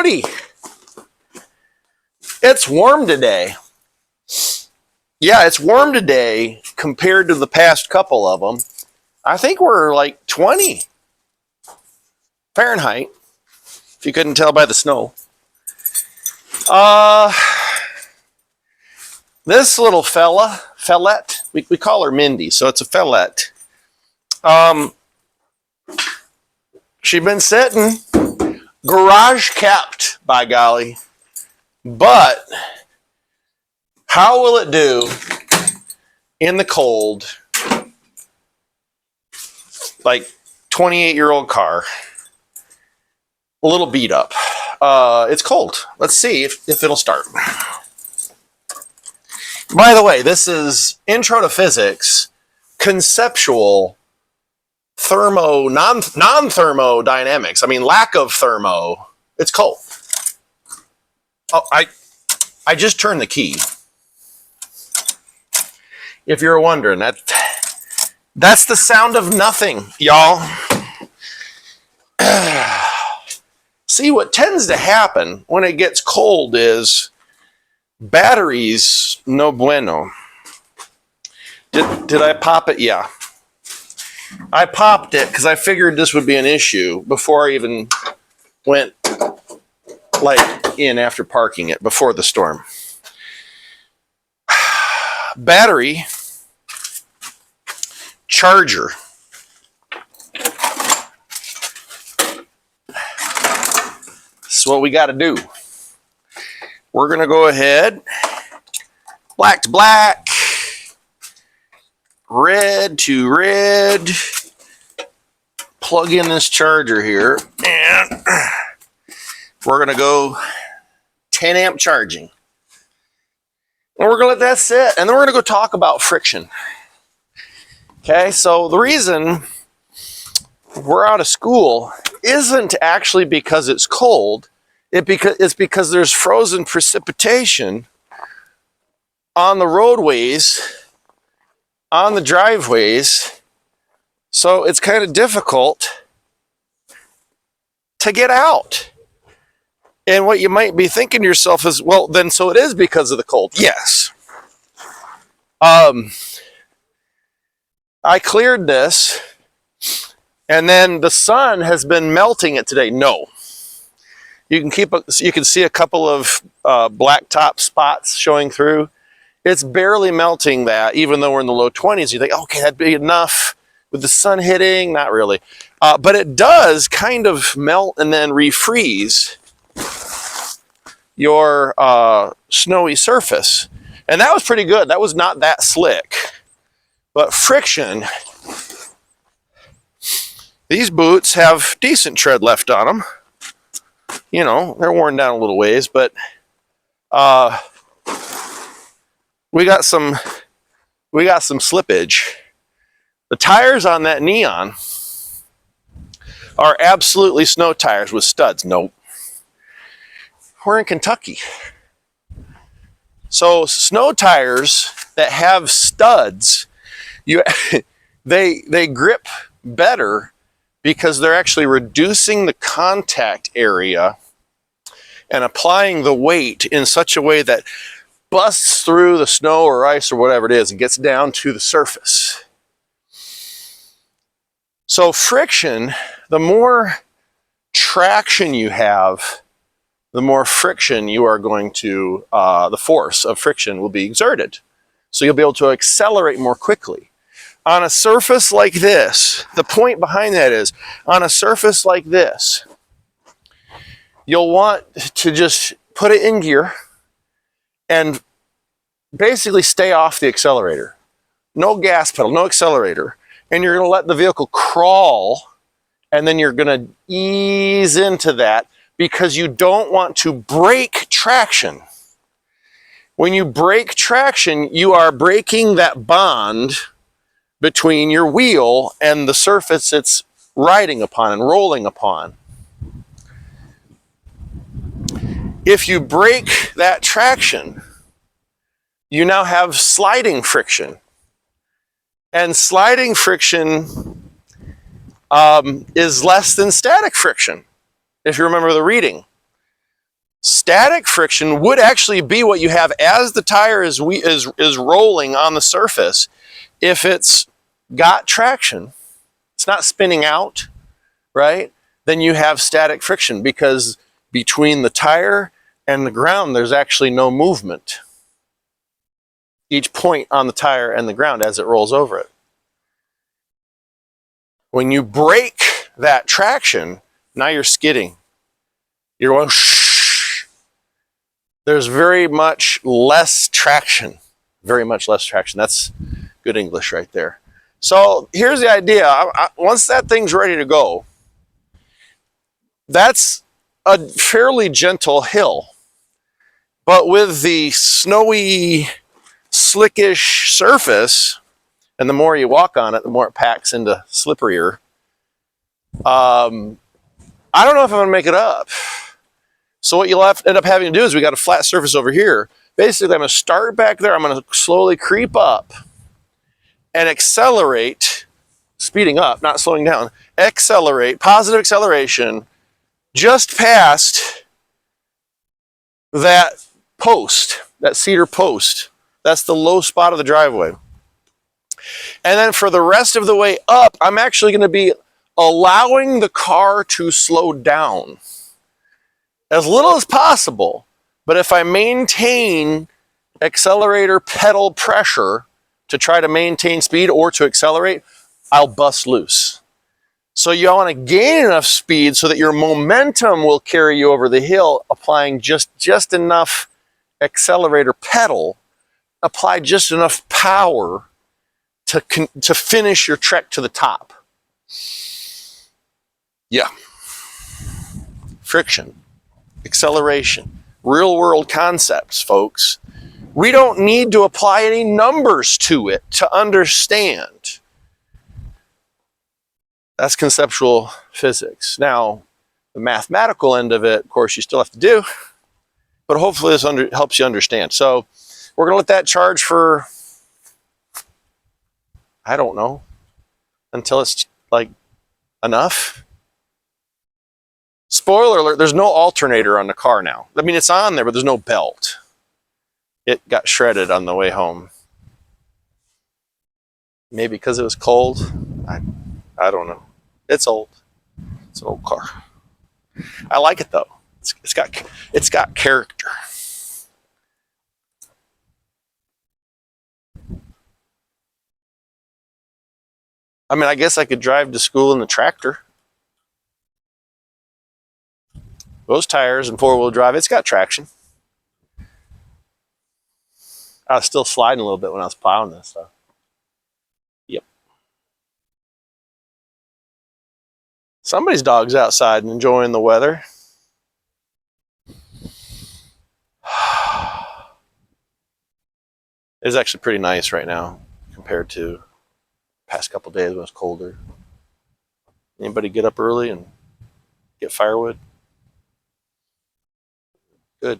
Howdy! It's warm today. Yeah, it's warm today compared to the past couple of them. I think we're like 20 Fahrenheit, if you couldn't tell by the snow. This little fellette, we call her Mindy, so it's a fellette. She's been sitting, garage kept, by golly. But how will it do in the cold? Like 28-year-old car, a little beat up. It's cold. Let's see if it'll start. By the way, this is Intro to Physics, conceptual non-thermodynamics. I mean, lack of thermo. It's cold. Oh, I just turned the key. If you're wondering, that's the sound of nothing, y'all. See, what tends to happen when it gets cold is batteries no bueno. Did I pop it? Yeah. I popped it because I figured this would be an issue before I even went in after parking it before the storm. Battery, charger. This is what we got to do. We're going to go ahead, black to black, red to red, plug in this charger here, and we're going to go 10 amp charging. And we're going to let that sit, and then we're going to go talk about friction. Okay, so the reason we're out of school isn't actually because it's cold. It's because there's frozen precipitation on the roadways, on the driveways, so it's kind of difficult to get out. And what you might be thinking to yourself is, well, then so it is because of the cold. Yes. I cleared this, and then the sun has been melting it today. No. You can see a couple of black top spots showing through. It's barely melting that, even though we're in the low 20s. You think, okay, that'd be enough with the sun hitting. Not really. But it does kind of melt and then refreeze your snowy surface. And that was pretty good. That was not that slick. But friction, these boots have decent tread left on them. You know, they're worn down a little ways, but we got some slippage. The tires on that Neon are absolutely snow tires with studs. Nope. We're in Kentucky. So snow tires that have studs, they grip better because they're actually reducing the contact area and applying the weight in such a way that busts through the snow or ice or whatever it is and gets down to the surface. So friction, the more traction you have, the more friction you are going to, the force of friction will be exerted. So you'll be able to accelerate more quickly. On a surface like this, the point behind that is, on a surface like this, you'll want to just put it in gear and basically stay off the accelerator. No gas pedal, no accelerator. And you're going to let the vehicle crawl, and then you're going to ease into that because you don't want to break traction. When you break traction, you are breaking that bond between your wheel and the surface it's riding upon and rolling upon. If you break that traction, you now have sliding friction. And sliding friction is less than static friction, if you remember the reading. Static friction would actually be what you have as the tire is rolling on the surface. If it's got traction, it's not spinning out, right? Then you have static friction because between the tire and the ground, there's actually no movement. Each point on the tire and the ground as it rolls over it. When you break that traction, now you're skidding. You're going shh. There's very much less traction. Very much less traction. That's good English right there. So here's the idea. Once that thing's ready to go, that's a fairly gentle hill. But with the snowy, slickish surface, and the more you walk on it, the more it packs into slipperier. I don't know if I'm going to make it up. So what you'll end up having to do is we got a flat surface over here. Basically, I'm going to start back there. I'm going to slowly creep up and accelerate, speeding up, not slowing down. Accelerate, positive acceleration, just past that post, that cedar post. That's the low spot of the driveway. And then for the rest of the way up, I'm actually going to be allowing the car to slow down as little as possible. But if I maintain accelerator pedal pressure to try to maintain speed or to accelerate, I'll bust loose. So you want to gain enough speed so that your momentum will carry you over the hill, applying just enough accelerator pedal, apply just enough power to finish your trek to the top. Yeah. Friction, acceleration, real world concepts, folks. We don't need to apply any numbers to it to understand. That's conceptual physics. Now, the mathematical end of it, of course, you still have to do, but hopefully this helps you understand. So we're going to let that charge for, I don't know, until it's like enough. Spoiler alert, there's no alternator on the car now. I mean, it's on there, but there's no belt. It got shredded on the way home. Maybe because it was cold. I don't know. It's old. It's an old car. I like it though. It's got character. I mean, I guess I could drive to school in the tractor. Those tires and four-wheel drive, it's got traction. I was still sliding a little bit when I was plowing this stuff. Yep. Somebody's dog's outside and enjoying the weather. It's actually pretty nice right now compared to the past couple days when it was colder. Anybody get up early and get firewood? Good,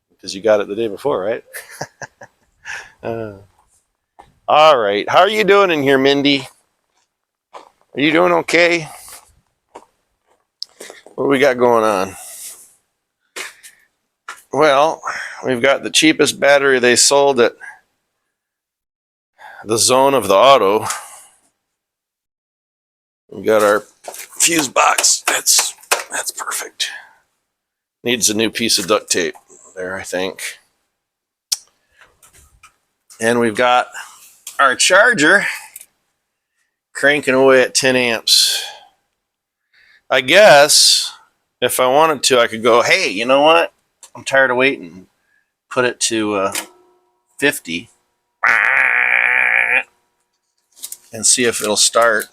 because you got it the day before, right? All right, how are you doing in here, Mindy? Are you doing okay? What do we got going on? Well, we've got the cheapest battery they sold at the zone of the auto. We got our fuse box. That's perfect. Needs a new piece of duct tape there, I think. And we've got our charger cranking away at 10 amps. I guess if I wanted to, I could go, hey, you know what? I'm tired of waiting. Put it to 50 and see if it'll start.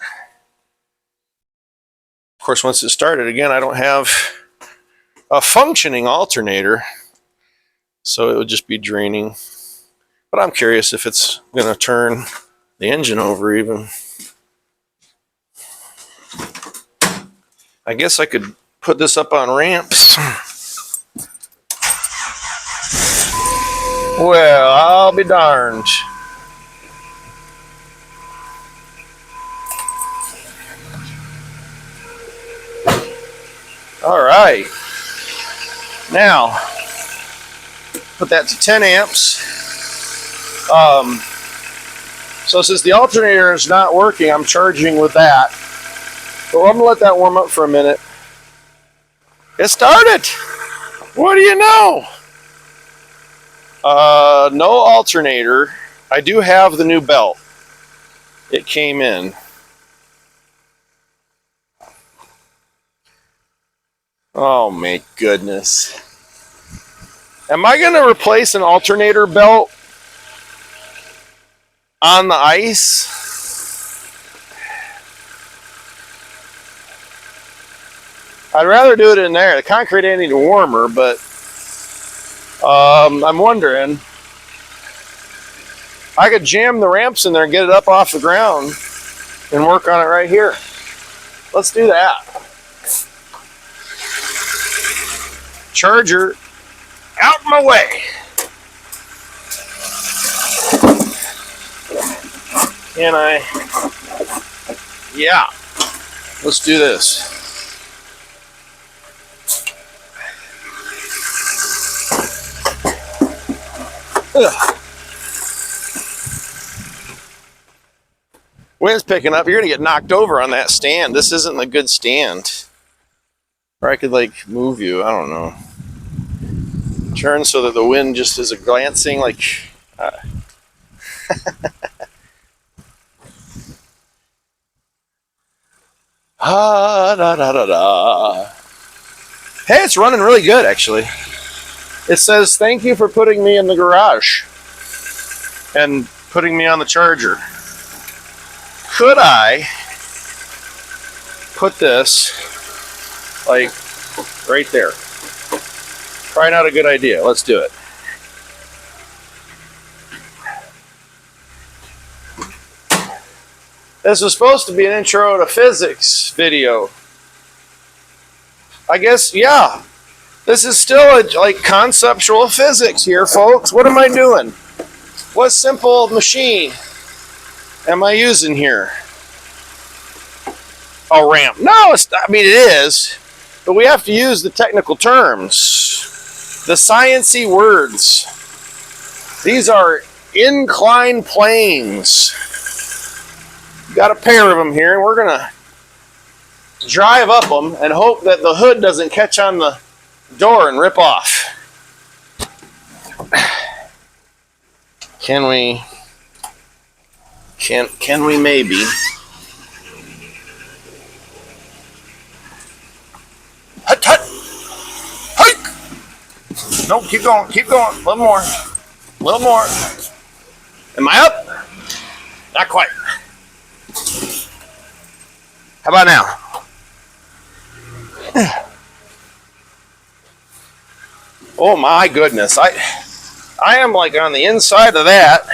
Of course, once it started, again, I don't have a functioning alternator, so it would just be draining. But I'm curious if it's going to turn the engine over even. I guess I could put this up on ramps. Well, I'll be darned. All right. Now, put that to 10 amps. So since the alternator is not working, I'm charging with that. So I'm gonna let that warm up for a minute. It started! What do you know? No alternator. I do have the new belt. It came in. Oh my goodness. Am I gonna replace an alternator belt on the ice? I'd rather do it in there. The concrete ain't any warmer, but I'm wondering. I could jam the ramps in there and get it up off the ground and work on it right here. Let's do that. Charger out of my way. Can I? Yeah. Let's do this. Ugh. Wind's picking up. You're gonna get knocked over on that stand. This isn't a good stand. Or I could like move you. I don't know. Turn so that the wind just is a glancing like. Da, da, da, da. Hey, it's running really good actually. It says, thank you for putting me in the garage and putting me on the charger. Could I put this like right there? Probably not a good idea. Let's do it. This was supposed to be an intro to physics video. I guess, yeah. This is still like conceptual physics here, folks. What am I doing? What simple machine am I using here? A ramp. No, it's not, I mean it is, but we have to use the technical terms, the sciencey words. These are inclined planes. Got a pair of them here, and we're gonna drive up them and hope that the hood doesn't catch on the door and rip off. Can we? Can we maybe? Hut hut! Hike! No, keep going, keep going. A little more. A little more. Am I up? Not quite. How about now? Oh my goodness. I am like on the inside of that,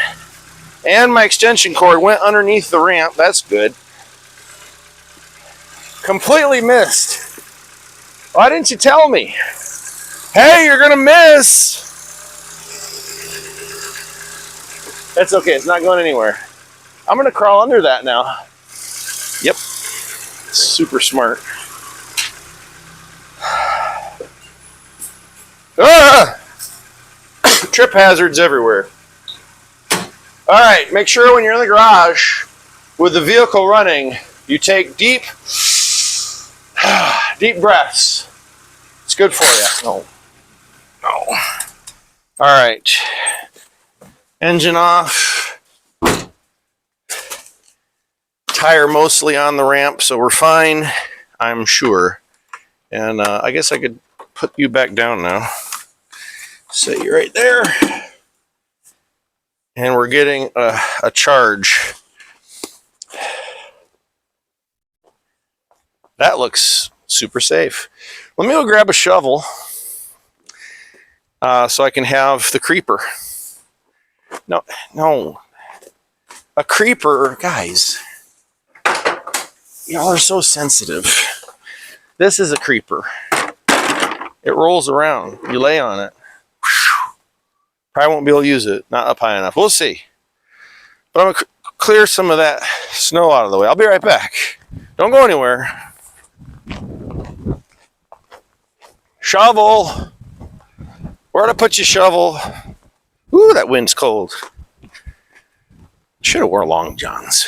and my extension cord went underneath the ramp. That's good. Completely missed. Why didn't you tell me? Hey, you're gonna miss. That's okay, it's not going anywhere. I'm gonna crawl under that now. Yep, super smart. Ah! Trip hazards everywhere. All right, make sure when you're in the garage with the vehicle running, you take deep breaths. It's good for you. No. All right, engine off. Tire mostly on the ramp, so we're fine, I'm sure. And I guess I could put you back down now. Set you right there. And we're getting a charge. That looks super safe. Let me go grab a shovel so I can have the creeper. No. A creeper, guys. Y'all are so sensitive. This is a creeper. It rolls around. You lay on it. Probably won't be able to use it. Not up high enough. We'll see. But I'm going to clear some of that snow out of the way. I'll be right back. Don't go anywhere. Shovel. Where'd I put your shovel? Ooh, that wind's cold. Should have wore long johns.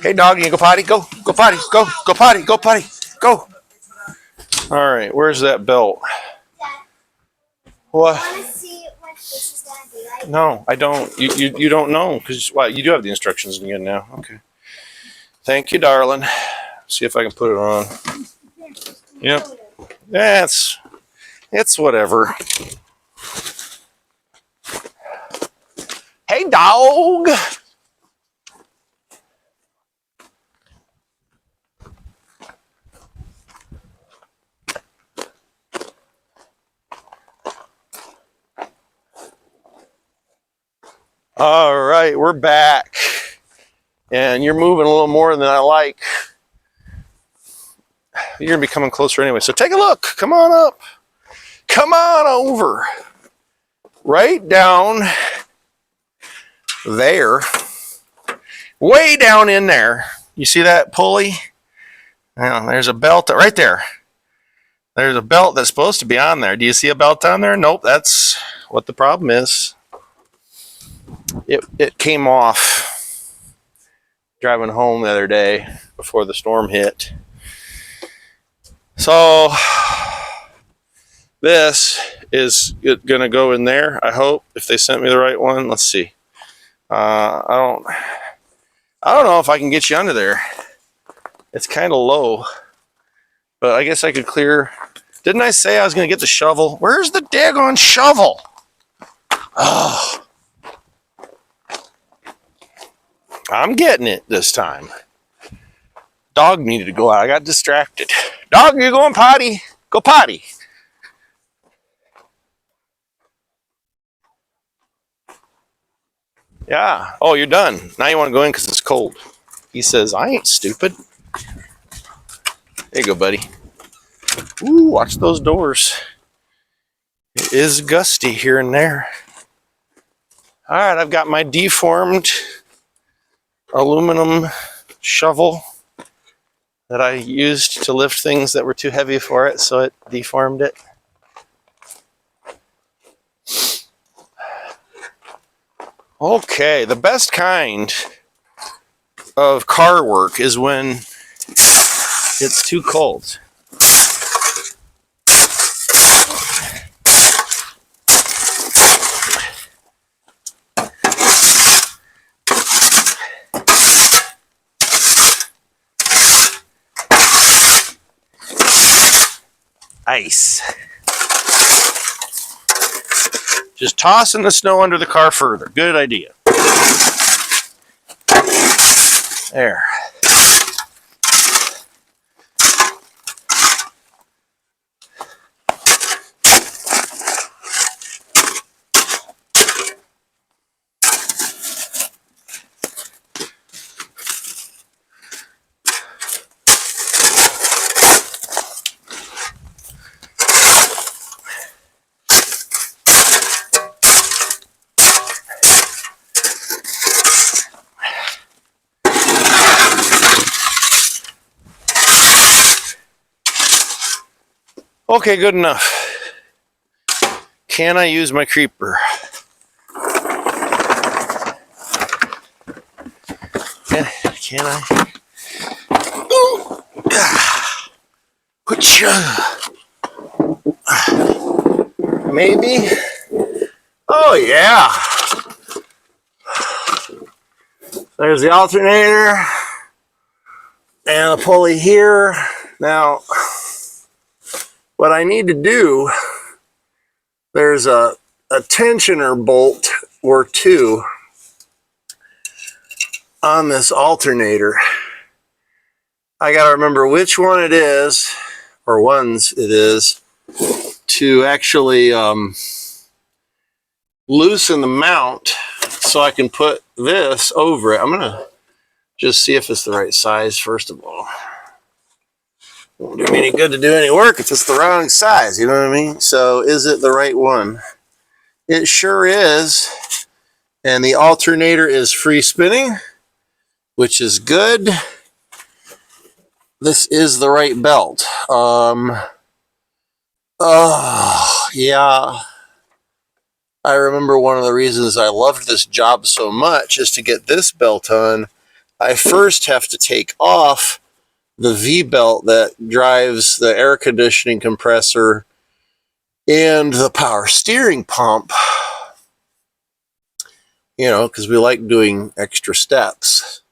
Hey, dog, you go potty? Go potty. Go potty. Go potty. Go. All right, where's that belt? What? I want to see what this is going to be like. No, I don't. You don't know because you do have the instructions again now. Okay. Thank you, darling. See if I can put it on. Yep. That's it's whatever. Hey, dog. All right, we're back. And you're moving a little more than I like. You're going to be coming closer anyway. So take a look. Come on up. Come on over. Right down there. Way down in there. You see that pulley? Now, there's a belt right there. There's a belt that's supposed to be on there. Do you see a belt on there? Nope, that's what the problem is. It came off driving home the other day before the storm hit. So this is going to go in there, I hope, if they sent me the right one. Let's see. I don't know if I can get you under there. It's kind of low, but I guess I could clear. Didn't I say I was going to get the shovel? Where's the daggone shovel? Oh. I'm getting it this time. Dog needed to go out. I got distracted. Dog, you going potty? Go potty. Yeah. Oh, you're done. Now you want to go in because it's cold. He says, I ain't stupid. There you go, buddy. Ooh, watch those doors. It is gusty here and there. All right, I've got my deformed aluminum shovel that I used to lift things that were too heavy for it, so it deformed it. Okay, the best kind of car work is when it's too cold. Ice. Just tossing the snow under the car further. Good idea. There. Okay, good enough. Can I use my creeper? Can I? Ooh. Maybe. Oh yeah. There's the alternator and a pulley here. Now, what I need to do, there's a tensioner bolt or two on this alternator. I got to remember which one it is, or ones it is, to actually loosen the mount so I can put this over it. I'm going to just see if it's the right size first of all. Won't do me any good to do any work if it's the wrong size, you know what I mean? So is it the right one? It sure is. And the alternator is free spinning. which is good. This is the right belt. Yeah. I remember one of the reasons I loved this job so much is to get this belt on. I first have to take off the V-belt that drives the air conditioning compressor and the power steering pump, you know, because we like doing extra steps.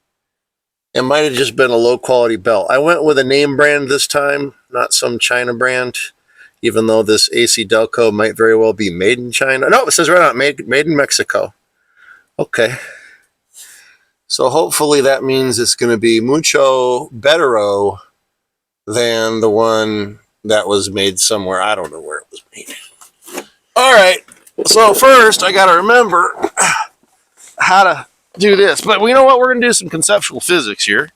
It might have just been a low quality belt. I went with a name brand this time, not some China brand, even though this AC Delco might very well be made in China. No, it says right on it, made in Mexico. Okay. So hopefully that means it's going to be mucho bettero than the one that was made somewhere. I don't know where it was made. All right. So first I got to remember how to do this. But you know what? We're going to do some conceptual physics here,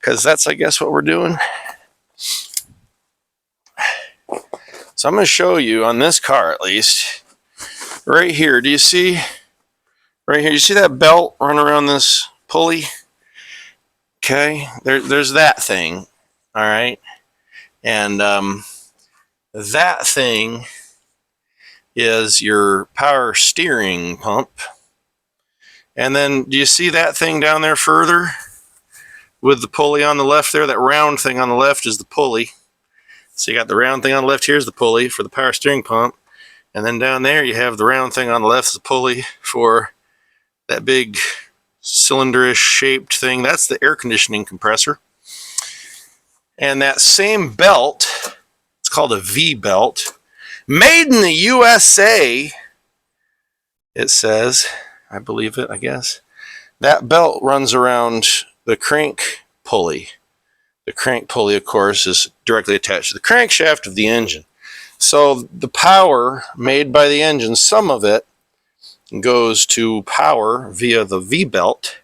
because that's, I guess, what we're doing. So I'm going to show you on this car, at least, right here. Do you see right here? You see that belt run around this pulley? Okay, there's that thing. All right, and that thing is your power steering pump. And then do you see that thing down there further with the pulley on the left there? That round thing on the left is the pulley. So you got the round thing on the left, here's the pulley for the power steering pump. And then down there you have the round thing on the left, the pulley for that big cylinderish shaped thing. That's the air conditioning compressor. And that same belt, it's called a V-belt, made in the USA, it says, I believe it, I guess. That belt runs around the crank pulley. The crank pulley, of course, is directly attached to the crankshaft of the engine. So the power made by the engine, some of it goes to power via the V-belt,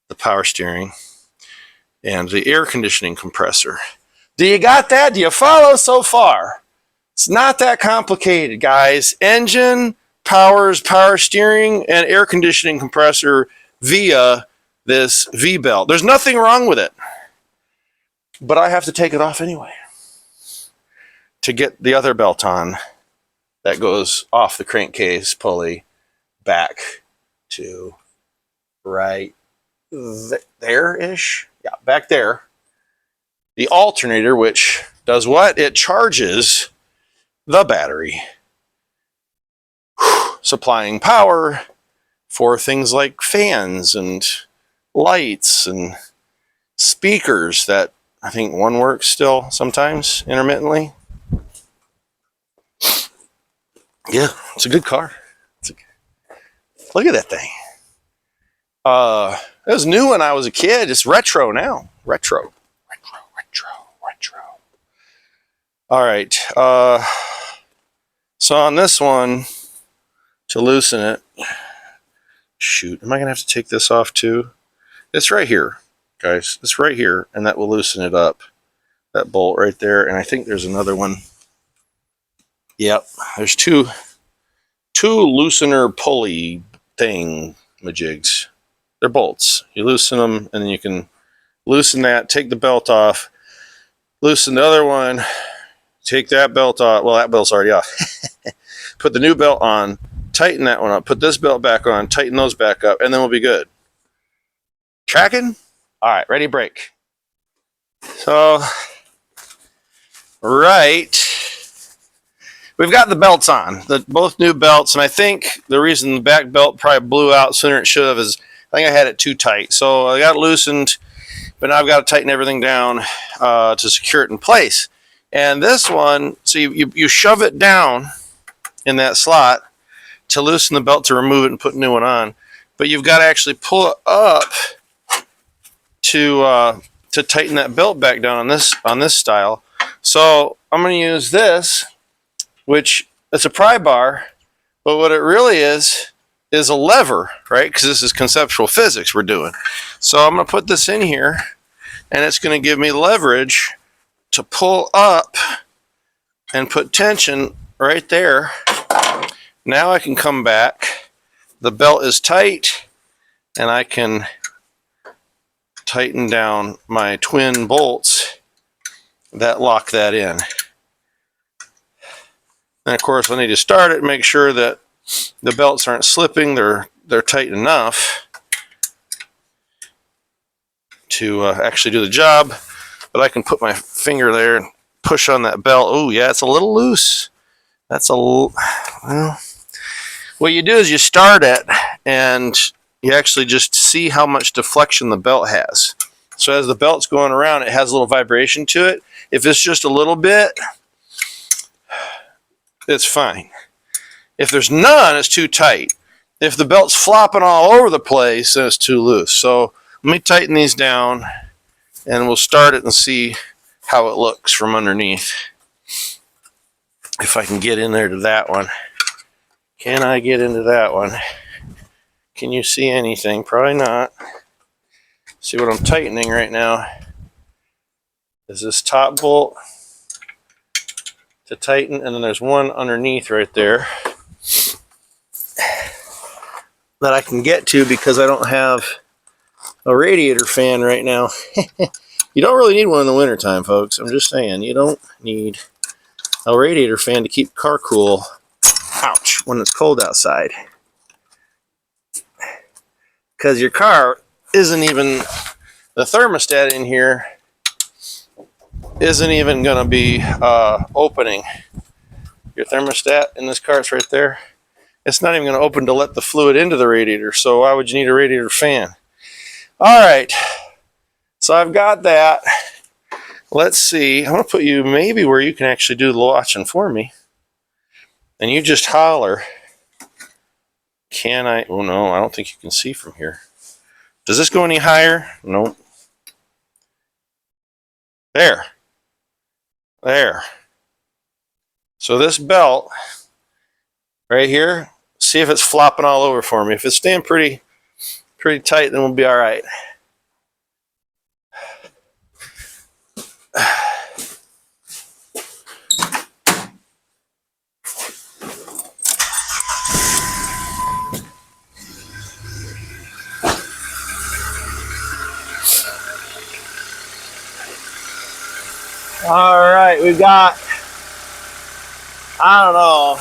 the power steering, and the air conditioning compressor. Do you got that? Do you follow so far? It's not that complicated, guys. Engine powers power steering and air conditioning compressor via this V-belt. There's nothing wrong with it. But I have to take it off anyway to get the other belt on that goes off the crankcase pulley back to right there-ish. Yeah, back there. The alternator, which does what? It charges the battery, supplying power for things like fans and lights and speakers that I think one works still sometimes intermittently. Yeah, it's a good car. Look at that thing. It was new when I was a kid. It's retro now. Retro. All right. So on this one, to loosen it, shoot, am I going to have to take this off too? It's right here, guys. It's right here, and that will loosen it up. That bolt right there, and I think there's another one. Yep, there's two loosener pulley thing majigs. They're bolts. You loosen them, and then you can loosen that, take the belt off, loosen the other one, take that belt off. Well, that belt's already off. Put the new belt on, tighten that one up, put this belt back on, tighten those back up, and then we'll be good. Tracking? All right, ready, break. So, right, we've got the belts on, both new belts, and I think the reason the back belt probably blew out sooner than it should have is I think I had it too tight. So I got it loosened, but now I've got to tighten everything down to secure it in place. And this one, so you shove it down in that slot to loosen the belt to remove it and put a new one on. But you've got to actually pull it up to tighten that belt back down on this style. So I'm going to use this, which it's a pry bar, but what it really is a lever, right? Because this is conceptual physics we're doing. So I'm going to put this in here, and it's going to give me leverage to pull up and put tension right there. Now I can come back. The belt is tight, and I can tighten down my twin bolts that lock that in. And of course, I need to start it and make sure that the belts aren't slipping. They're tight enough to actually do the job. But I can put my finger there and push on that belt. Oh yeah, it's a little loose. That's a little, well, what you do is you start it and you actually just see how much deflection the belt has. So as the belt's going around, it has a little vibration to it. If it's just a little bit, it's fine. If there's none, it's too tight. If the belt's flopping all over the place, then it's too loose. So let me tighten these down and we'll start it and see how it looks from underneath. If I can get in there to that one. Can I get into that one? Can you see anything? Probably not. See what I'm tightening right now is this top bolt to tighten, and then there's one underneath right there that I can get to because I don't have a radiator fan right now. You don't really need one in the wintertime, folks. I'm just saying, you don't need a radiator fan to keep the car cool. Ouch, when it's cold outside. Because your car isn't even, the thermostat in here isn't even going to be opening. Your thermostat in this car is right there. It's not even going to open to let the fluid into the radiator, so why would you need a radiator fan? All right, so I've got that. Let's see, I'm going to put you maybe where you can actually do the watching for me. And you just holler. Can I? Oh no, I don't think you can see from here. Does this go any higher? Nope. There. There. So this belt right here, see if it's flopping all over for me. If it's staying pretty tight, then we'll be all right. All right, we've got, I don't know,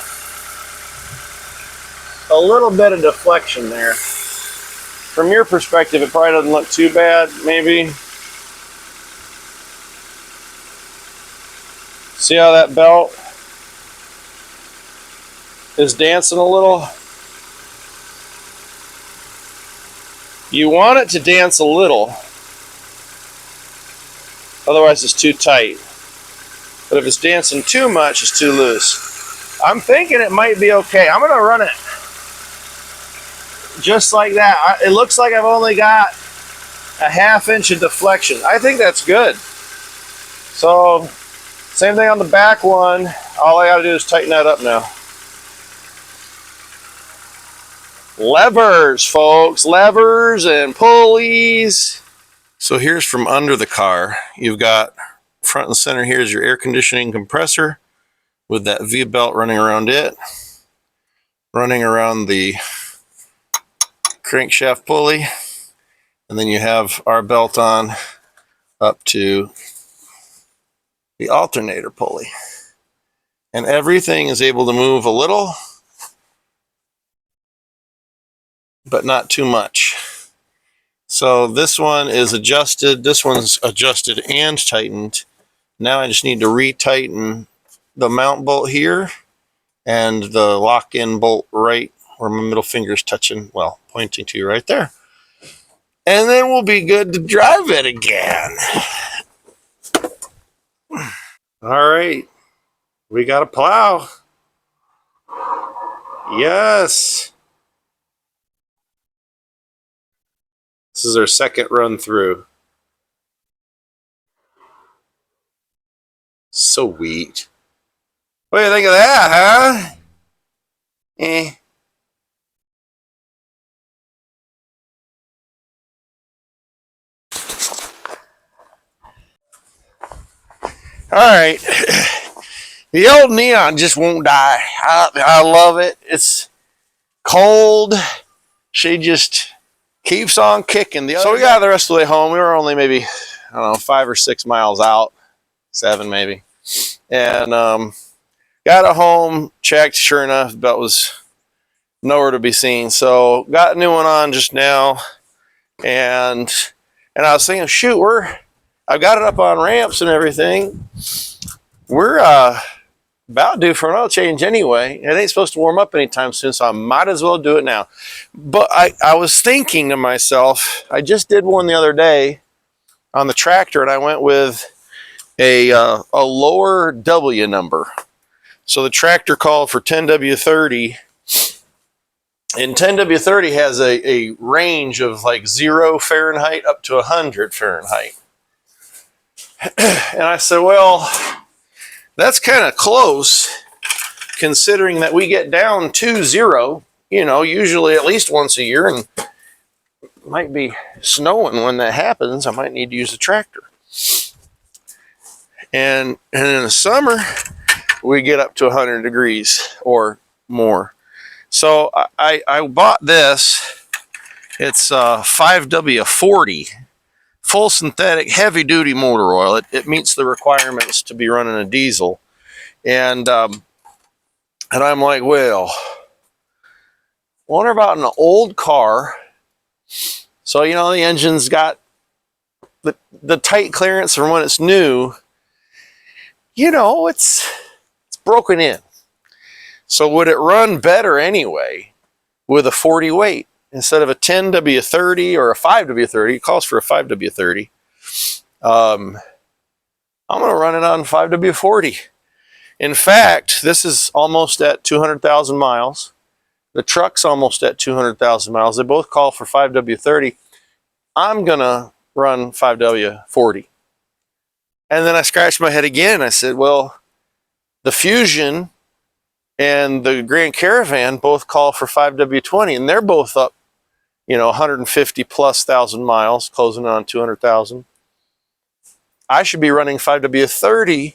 a little bit of deflection there. From your perspective, it probably doesn't look too bad, maybe. See how that belt is dancing a little? You want it to dance a little, otherwise it's too tight. But if it's dancing too much, it's too loose. I'm thinking it might be okay. I'm gonna run it just like that. It looks like I've only got a ½ inch of deflection. I think that's good. So, same thing on the back one. All I gotta do is tighten that up now. Levers, folks. Levers and pulleys. So here's from under the car. You've got front and center here is your air conditioning compressor with that V-belt running around it. Running around the crankshaft pulley. And then you have our belt on up to the alternator pulley. And everything is able to move a little, but not too much. So this one is adjusted, this one's adjusted and tightened. Now I just need to retighten the mount bolt here and the lock-in bolt right where my middle finger is touching, well, pointing to right there. And then we'll be good to drive it again. All right, we got a plow. Yes. This is our second run through. Sweet. What do you think of that, huh? Eh. All right. The old Neon just won't die. I love it. It's cold. She just keeps on kicking. So we got the rest of the way home. We were only maybe, I don't know, 5 or 6 miles out, 7 maybe. And got it home, checked, sure enough, the belt was nowhere to be seen. So got a new one on just now. And I was thinking, shoot, I've got it up on ramps and everything. We're about due for an oil change anyway. It ain't supposed to warm up anytime soon, so I might as well do it now. But I was thinking to myself, I just did one the other day on the tractor, and I went with a lower W number. So the tractor called for 10W30, and 10W30 has a range of like 0 Fahrenheit up to 100 Fahrenheit. And I said, well, that's kind of close, considering that we get down to 0, you know, usually at least once a year, and it might be snowing when that happens. I might need to use the tractor. And in the summer, we get up to 100 degrees or more. So I bought this. It's 5W40, full synthetic, heavy duty motor oil. It meets the requirements to be running a diesel. And I'm like, well, wonder about an old car. So, you know, the engine's got the tight clearance from when it's new. You know, it's broken in. So would it run better anyway with a 40 weight instead of a 10W30 or a 5W30? It calls for a 5W30. I'm going to run it on 5W40. In fact, this is almost at 200,000 miles. The truck's almost at 200,000 miles. They both call for 5W30. I'm going to run 5W40. And then I scratched my head again. I said, well, the Fusion and the Grand Caravan both call for 5W20, and they're both up, you know, 150 plus thousand miles, closing on 200,000. I should be running 5W30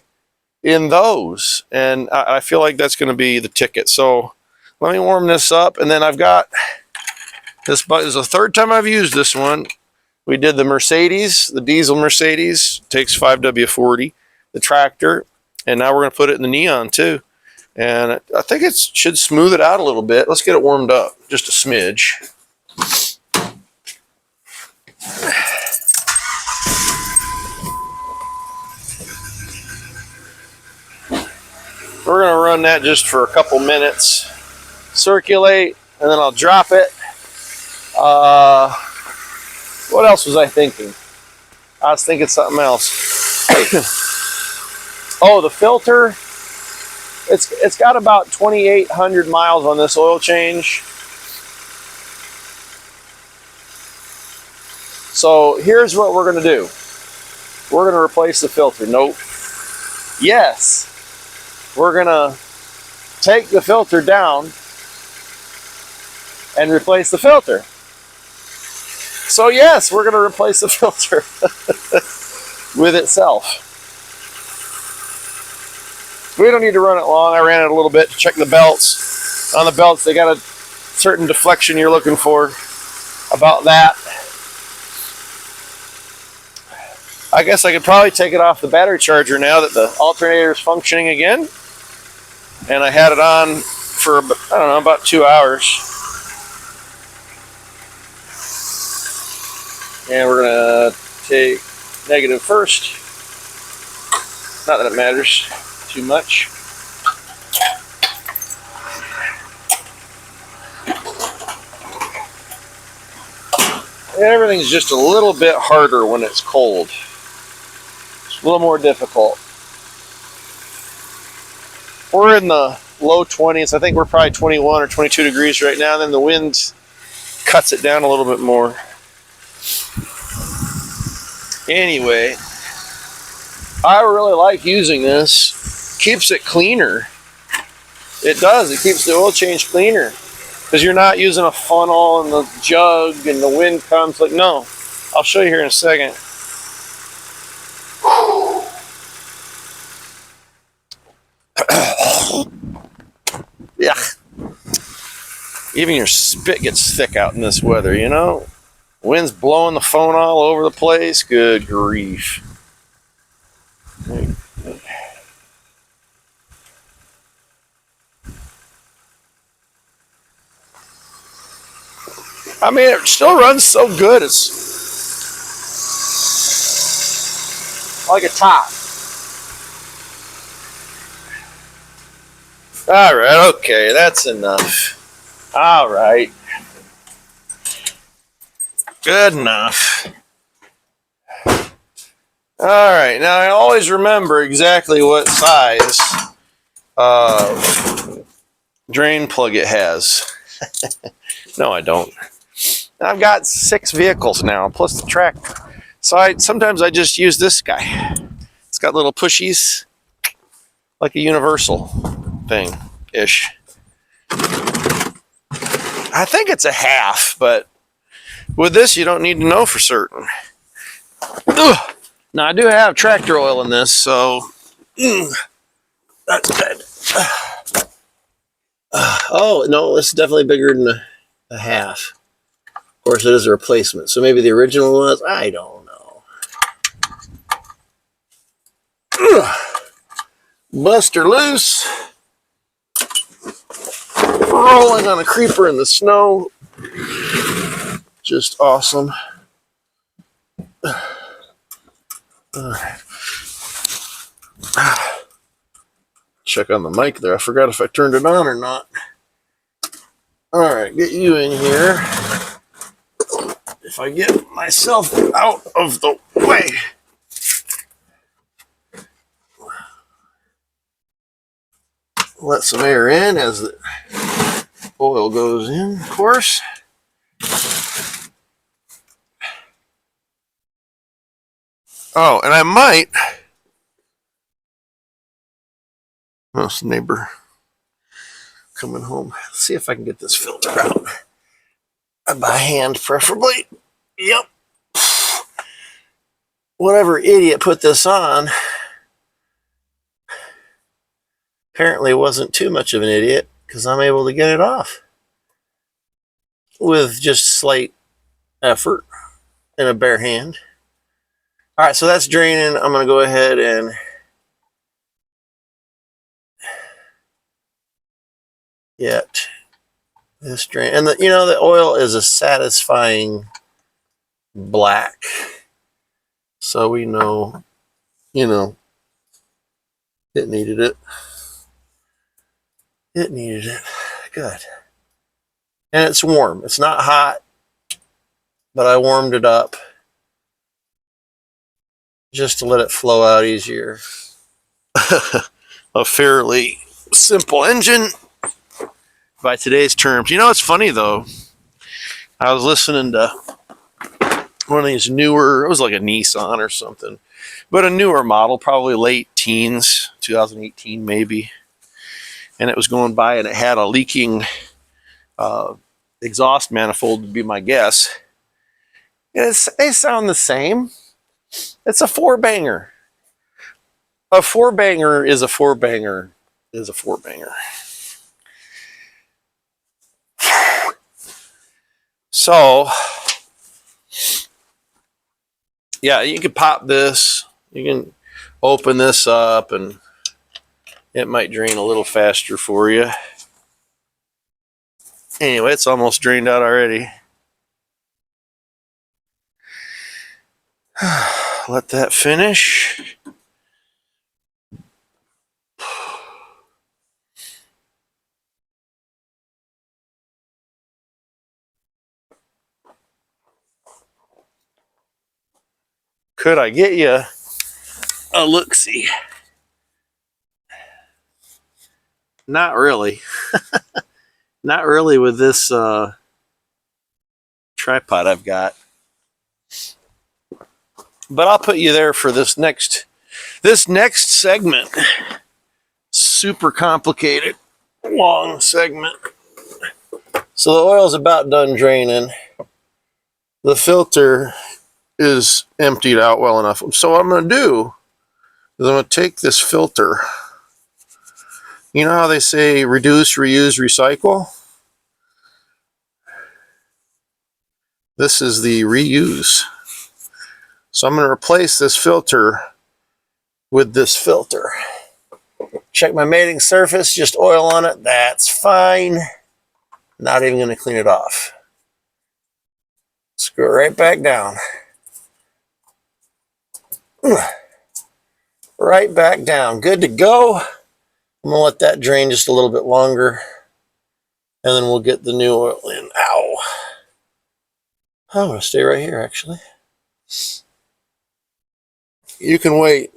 in those, and I feel like that's going to be the ticket. So let me warm this up, and then I've got this. This is the third time I've used this one. We did the Mercedes, the diesel Mercedes, takes 5W40, the tractor, and now we're going to put it in the Neon too. And I think it should smooth it out a little bit. Let's get it warmed up, just a smidge. We're going to run that just for a couple minutes, circulate, and then I'll drop it. What else was I thinking? I was thinking something else. Oh, the filter. It's got about 2,800 miles on this oil change. So here's what we're going to do. We're going to replace the filter. Nope. Yes. We're going to take the filter down and replace the filter. So yes, we're going to replace the filter with itself. We don't need to run it long. I ran it a little bit to check the belts. On the belts, they got a certain deflection you're looking for. About that. I guess I could probably take it off the battery charger now that the alternator is functioning again. And I had it on for, I don't know, about 2 hours. And we're going to take negative first. Not that it matters too much. And everything's just a little bit harder when it's cold. It's a little more difficult. We're in the low 20s. I think we're probably 21 or 22 degrees right now. And then the wind cuts it down a little bit more. Anyway, I really like using this. Keeps it cleaner. It does. It keeps the oil change cleaner. Because you're not using a funnel and the jug and the wind comes. Like, no. I'll show you here in a second. Yeah. Even your spit gets thick out in this weather, you know? Wind's blowing the phone all over the place. Good grief. I mean, it still runs so good. It's like a top. All right, okay, that's enough. All right. Good enough. All right, now I always remember exactly what size drain plug it has. No, I don't. I've got 6 vehicles now, plus the tractor. So sometimes I just use this guy. It's got little pushies, like a universal thing-ish. I think it's a half, but with this, you don't need to know for certain. Ugh. Now, I do have tractor oil in this, so that's good. Oh, no, it's definitely bigger than a half. Of course, it is a replacement, so maybe the original was, I don't know. Ugh. Buster loose. Rolling on a creeper in the snow. Just awesome. Check on the mic there. I forgot if I turned it on or not. All right, get you in here. If I get myself out of the way. Let some air in as the oil goes in, of course. Oh, and I might. Oh, it's the neighbor coming home. Let's see if I can get this filter out. By hand, preferably. Yep. Whatever idiot put this on apparently wasn't too much of an idiot, because I'm able to get it off with just slight effort and a bare hand. All right, so that's draining. I'm going to go ahead and get this drain. And the oil is a satisfying black. So we know, it needed it. It needed it. Good. And it's warm. It's not hot, but I warmed it up just to let it flow out easier. A fairly simple engine by today's terms. It's funny though. I was listening to one of these newer, it was like a Nissan or something, but a newer model, probably late teens, 2018 maybe. And it was going by and it had a leaking exhaust manifold, would be my guess. They sound the same. It's a 4-banger. A 4-banger is a 4-banger is a 4-banger. So, yeah, you can pop this. You can open this up and it might drain a little faster for you. Anyway, it's almost drained out already. Let that finish. Could I get you a look-see? Not really. Not really with this tripod I've got. But I'll put you there for this next segment. Super complicated, long segment. So the oil's about done draining. The filter is emptied out well enough. So what I'm going to do is I'm going to take this filter. You know how they say reduce, reuse, recycle? This is the reuse. So I'm going to replace this filter with this filter. Check my mating surface, just oil on it. That's fine. Not even going to clean it off. Screw it right back down. Right back down. Good to go. I'm going to let that drain just a little bit longer. And then we'll get the new oil in. Ow. I'm going to stay right here, actually. You can wait.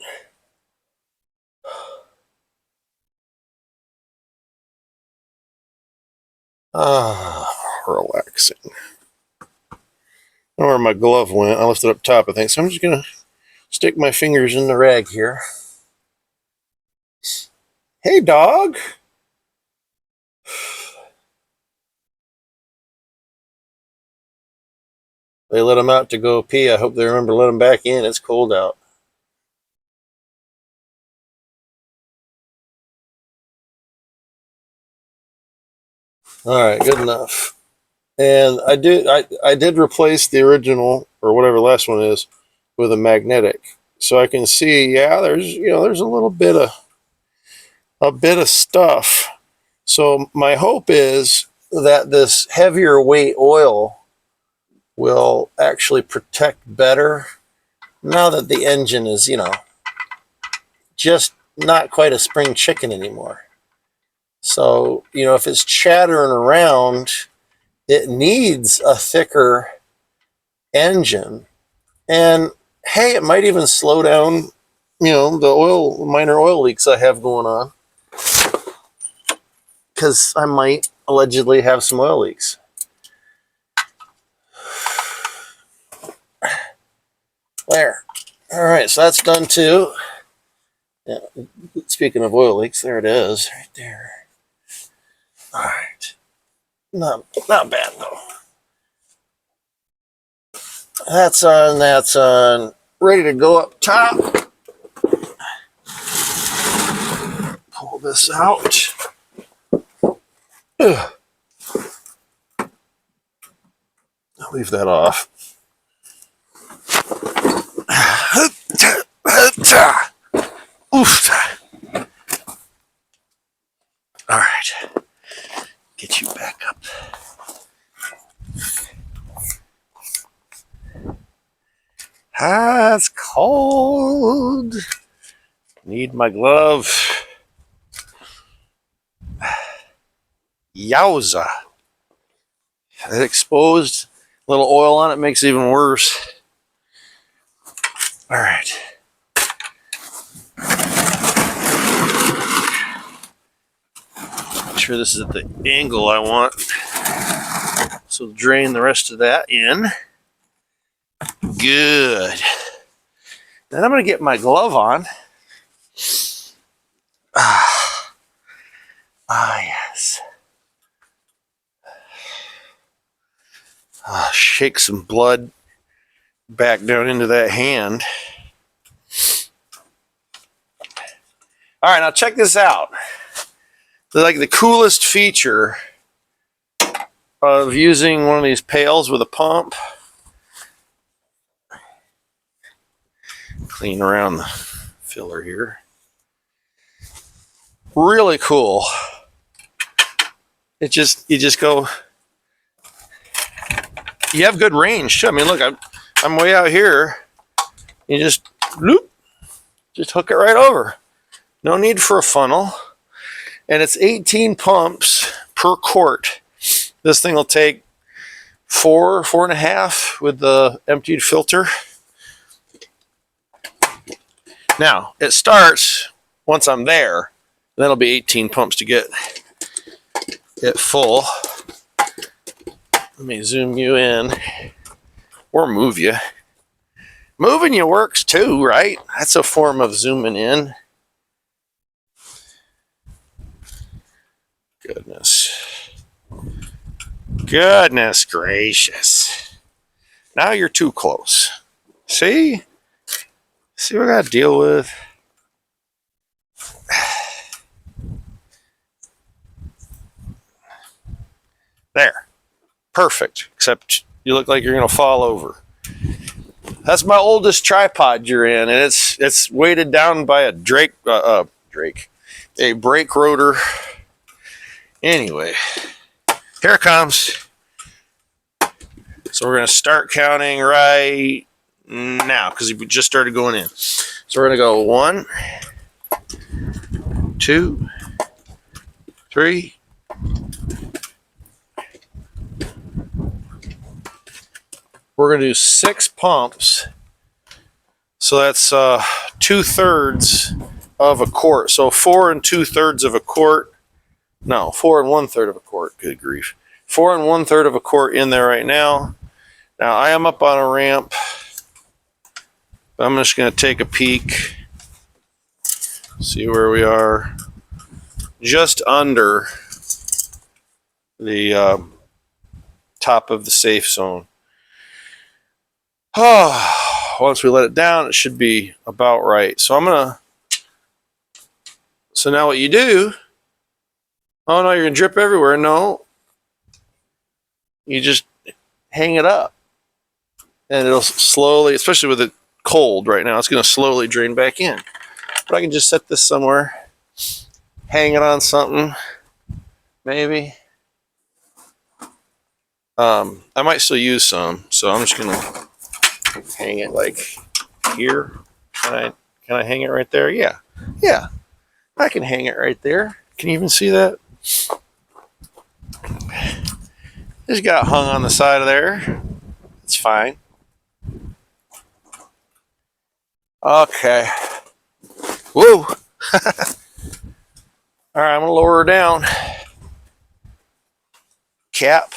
Relaxing. I don't know where my glove went. I left it up top, I think. So I'm just going to stick my fingers in the rag here. Hey, dog. They let them out to go pee. I hope they remember to let them back in. It's cold out. All right, good enough. And I did replace the original, or whatever the last one is, with a magnetic. So I can see, yeah, there's a little bit of stuff. So my hope is that this heavier weight oil will actually protect better now that the engine is, just not quite a spring chicken anymore. So, if it's chattering around, it needs a thicker engine. And hey, it might even slow down, the minor oil leaks I have going on. Because I might allegedly have some oil leaks. There. All right, so that's done too. Yeah, speaking of oil leaks, there it is, right there. All right. Not bad though. That's on. Ready to go up top. Pull this out. I'll leave that off. Oof. All right. Get you back up. Ah, it's cold. Need my glove. Yowza. That exposed. A little oil on it makes it even worse. All right. Make sure this is at the angle I want. So drain the rest of that in. Good. Then I'm going to get my glove on. Yes. Shake some blood back down into that hand. All right, now check this out. The coolest feature of using one of these pails with a pump. Clean around the filler here. Really cool. You just go. You have good range too. I mean, look, I'm way out here. You just hook it right over. No need for a funnel. And it's 18 pumps per quart. This thing will take 4.5 with the emptied filter. Now, it starts once I'm there. That'll be 18 pumps to get it full. Let me zoom you in. Or move you. Moving you works too, right? That's a form of zooming in. Goodness gracious. Now you're too close. See what I got to deal with? There. Perfect. Except You look like you're going to fall over. That's my oldest tripod you're in, and it's weighted down by a a brake rotor. Anyway, here it comes. So we're going to start counting right now because we just started going in. So we're going to go 1, 2, 3. We're going to do 6 pumps. So that's 2/3 of a quart. So 4 2/3 of a quart. No, 4 1/3 of a quart. Good grief. 4 1/3 of a quart in there right now. Now I am up on a ramp. But I'm just going to take a peek. See where we are. Just under the top of the safe zone. Once we let it down, it should be about right. So so now what you do, oh no, you're going to drip everywhere. No, you just hang it up. And it'll slowly, especially with it cold right now, it's going to slowly drain back in. But I can just set this somewhere, hang it on something, maybe. I might still use some, so I'm just going to hang it like here. Can I hang it right there? Yeah. I can hang it right there. Can you even see that? Just got hung on the side of there. It's fine. Okay. Whoa. All right, I'm gonna lower her down. Cap.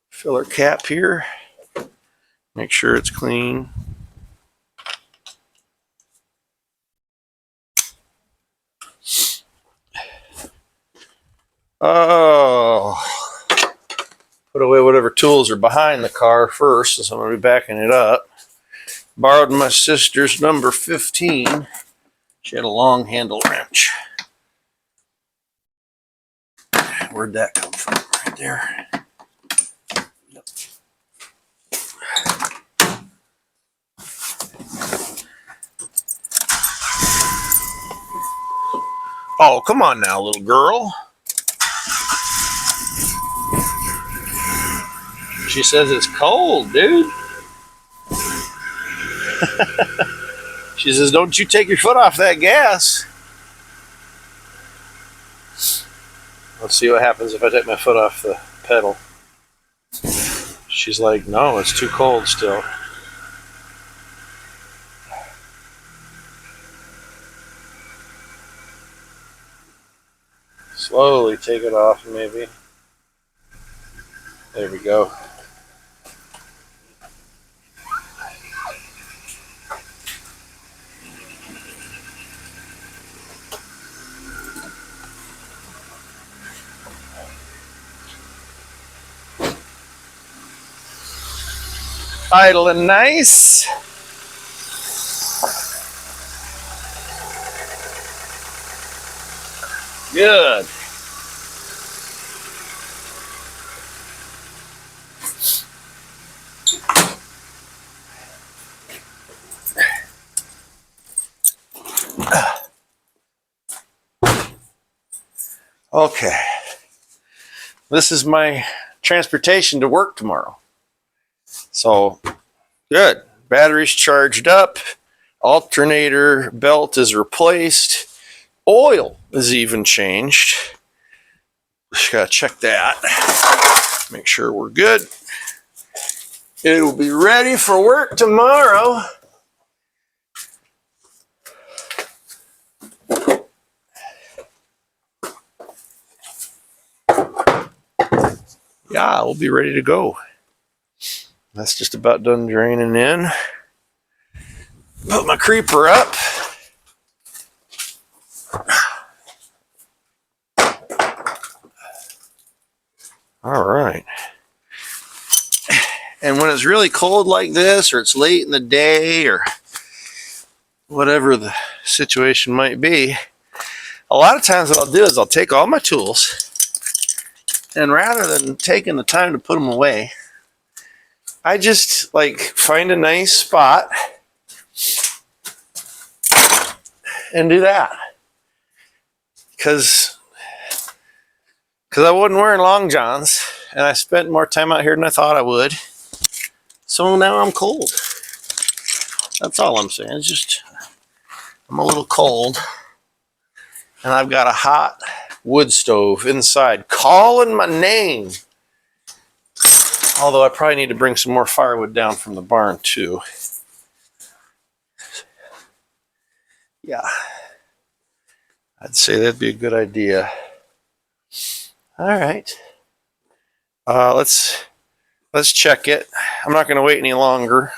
Fill her cap here. Make sure it's clean. Oh. Put away whatever tools are behind the car first, since I'm going to be backing it up. Borrowed my sister's number 15. She had a long handle wrench. Where'd that come from? Right there. Yep. Oh, come on now, little girl. She says it's cold, dude. She says, don't you take your foot off that gas. Let's see what happens if I take my foot off the pedal. She's like, no, it's too cold still. Slowly take it off, maybe. There we go. Idle and nice. Good. Okay. This is my transportation to work tomorrow. So, good. Battery's charged up. Alternator belt is replaced. Oil is even changed. Just gotta check that. Make sure we're good. It will be ready for work tomorrow. Yeah, we'll be ready to go. That's just about done draining in. Put my creeper up. All right. And when it's really cold like this, or it's late in the day, or whatever the situation might be, a lot of times what I'll do is I'll take all my tools, and rather than taking the time to put them away, I just like find a nice spot and do that. Because I wasn't wearing long johns and I spent more time out here than I thought I would. So now I'm cold. That's all I'm saying. It's just I'm a little cold. And I've got a hot wood stove inside calling my name. Although I probably need to bring some more firewood down from the barn too. Yeah. I'd say that'd be a good idea. All right. Let's check it. I'm not going to wait any longer.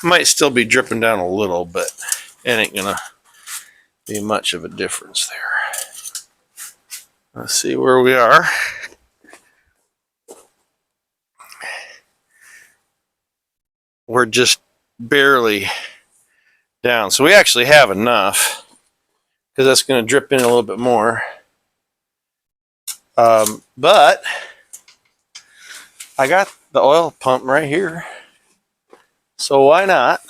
Might still be dripping down a little, but it ain't gonna be much of a difference there. Let's see where we are. We're just barely down. So we actually have enough because that's going to drip in a little bit more. But I got the oil pump right here. So why not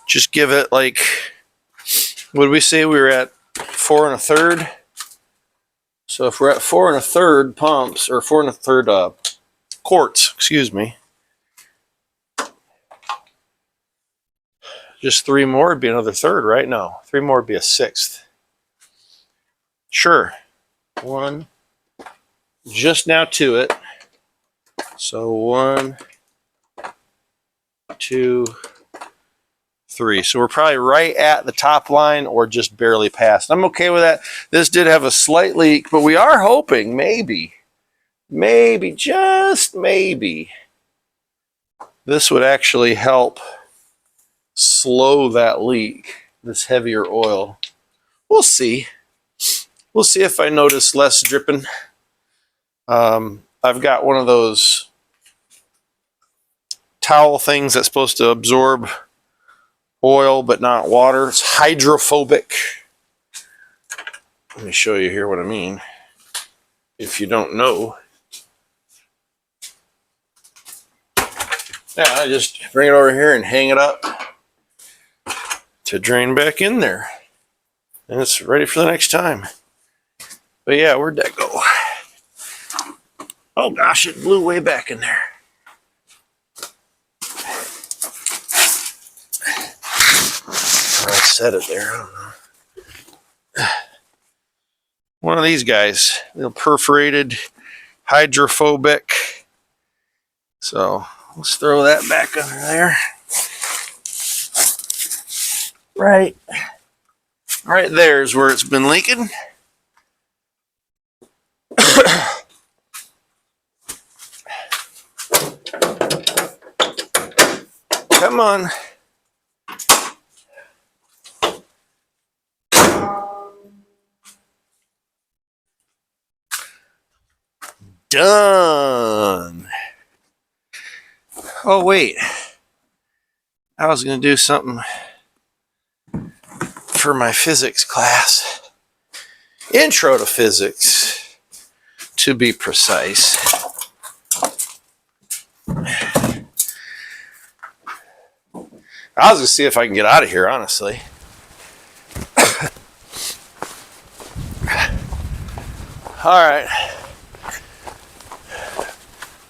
just give it like, what did we say we were at 4 1/3? So if we're at 4 1/3 pumps, or 4 1/3 quarts, excuse me, just 3 more would be another third, right? No, 3 more would be a 1/6. Sure. 1, just now to it. So 1, 2, 3. So we're probably right at the top line or just barely past. I'm okay with that. This did have a slight leak, but we are hoping maybe, just maybe, this would actually help slow that leak, this heavier oil. We'll see. We'll see if I notice less dripping. I've got one of those towel things that's supposed to absorb oil but not water. It's hydrophobic. Let me show you here what I mean, if you don't know. Yeah, I just bring it over here and hang it up to drain back in there. And it's ready for the next time. But yeah, where'd that go? Oh gosh, it blew way back in there. I set it there, I don't know. One of these guys, little perforated, hydrophobic. So let's throw that back under there. Right there is where it's been leaking. Come on. Done. Oh, wait. I was going to do something for my physics class. Intro to physics, to be precise. I was going to see if I can get out of here, honestly. All right.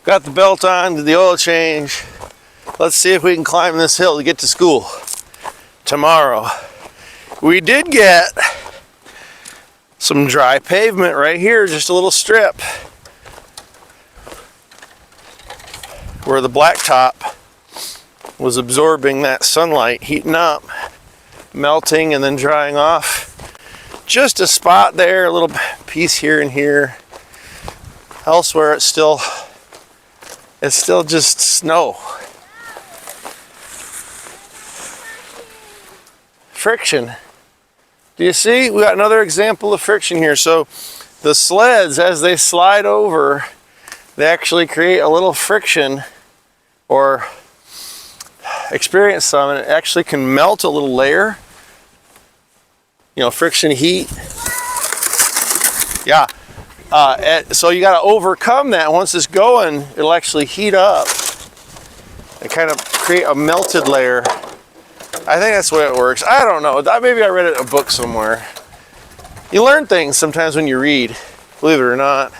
Got the belt on, did the oil change. Let's see if we can climb this hill to get to school tomorrow. We did get some dry pavement right here, just a little strip where the blacktop was absorbing that sunlight, heating up, melting, and then drying off. Just a spot there, a little piece here and here. Elsewhere, it's still just snow. Friction. Do you see? We got another example of friction here. So the sleds, as they slide over, they actually create a little friction, or experienced some, and it actually can melt a little layer. You know, friction heat. Yeah. So you got to overcome that. Once it's going, it'll actually heat up and kind of create a melted layer. I think that's the way it works. I don't know. Maybe I read it in a book somewhere. You learn things sometimes when you read, believe it or not.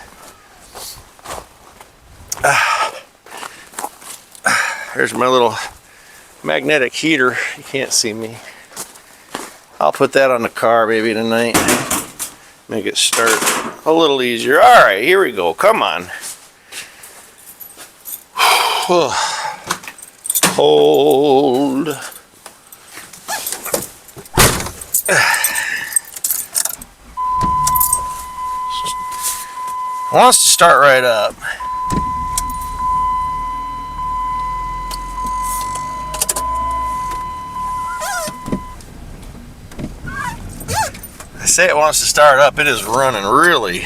There's my little magnetic heater. You can't see me. I'll put that on the car maybe tonight. Make it start a little easier. All right, here we go. Come on. Hold. Wants to start right up. I say it wants to start up. It is running really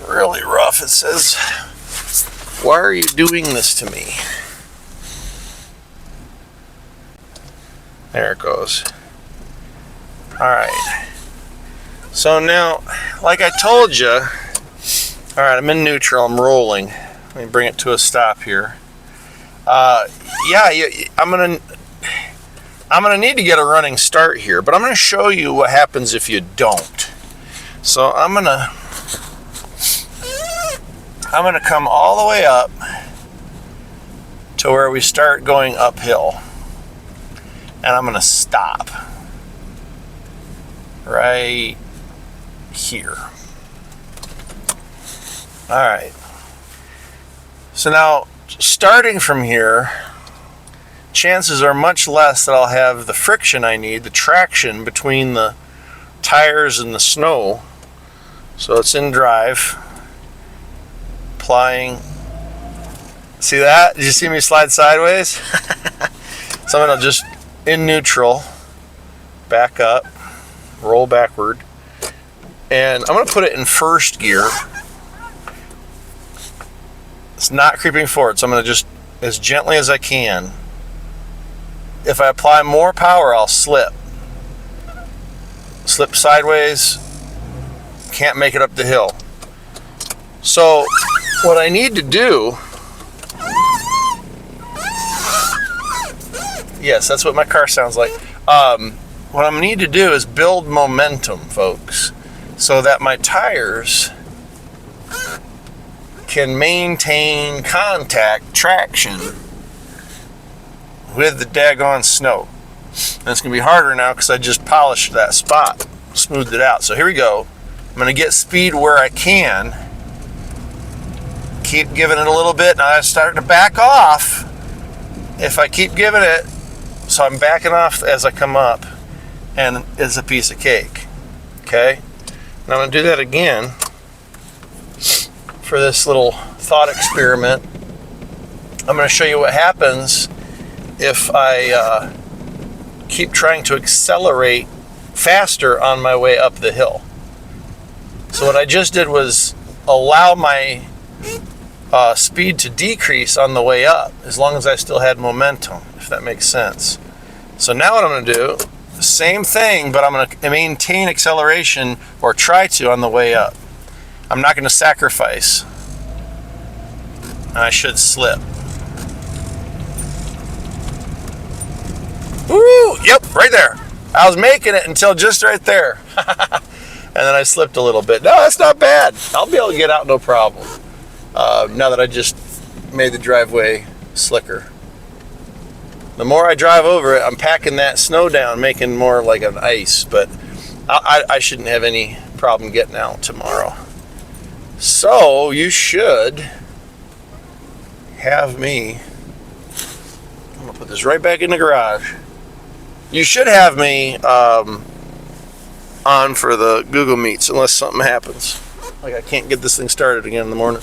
rough. It says, "Why are you doing this to me?" There it goes. All right. So now, like I told you, all right, I'm in neutral. I'm rolling. Let me bring it to a stop here. Yeah, I'm gonna need to get a running start here, but I'm gonna show you what happens if you don't. So I'm gonna come all the way up to where we start going uphill, and I'm gonna stop right here. All right. So now, starting from here, chances are much less that I'll have the friction I need, the traction between the tires and the snow. So it's in drive. Applying. See that? Did you see me slide sideways? So I'm going to just, in neutral, back up, roll backward, and I'm going to put it in first gear. It's not creeping forward, so I'm going to just, as gently as I can. If I apply more power, I'll slip. Slip sideways, can't make it up the hill. So what I need to do, yes, that's what my car sounds like. What I need to do is build momentum, folks, so that my tires can maintain contact traction with the daggone snow. And it's going to be harder now because I just polished that spot, smoothed it out. So here we go. I'm going to get speed where I can. Keep giving it a little bit. Now I'm starting to back off. If I keep giving it, so I'm backing off as I come up, and it's a piece of cake. Okay? Now I'm going to do that again for this little thought experiment. I'm going to show you what happens if I keep trying to accelerate faster on my way up the hill. So what I just did was allow my speed to decrease on the way up, as long as I still had momentum, if that makes sense. So now what I'm going to do, the same thing, but I'm going to maintain acceleration, or try to, on the way up. I'm not going to sacrifice. And I should slip. Woo! Yep, right there. I was making it until just right there. And then I slipped a little bit. No, that's not bad. I'll be able to get out no problem. Now that I just made the driveway slicker. The more I drive over it, I'm packing that snow down, making more like an ice, but I shouldn't have any problem getting out tomorrow. So you should have me, I'm gonna put this right back in the garage. You should have me on for the Google Meets, unless something happens. Like I can't get this thing started again in the morning.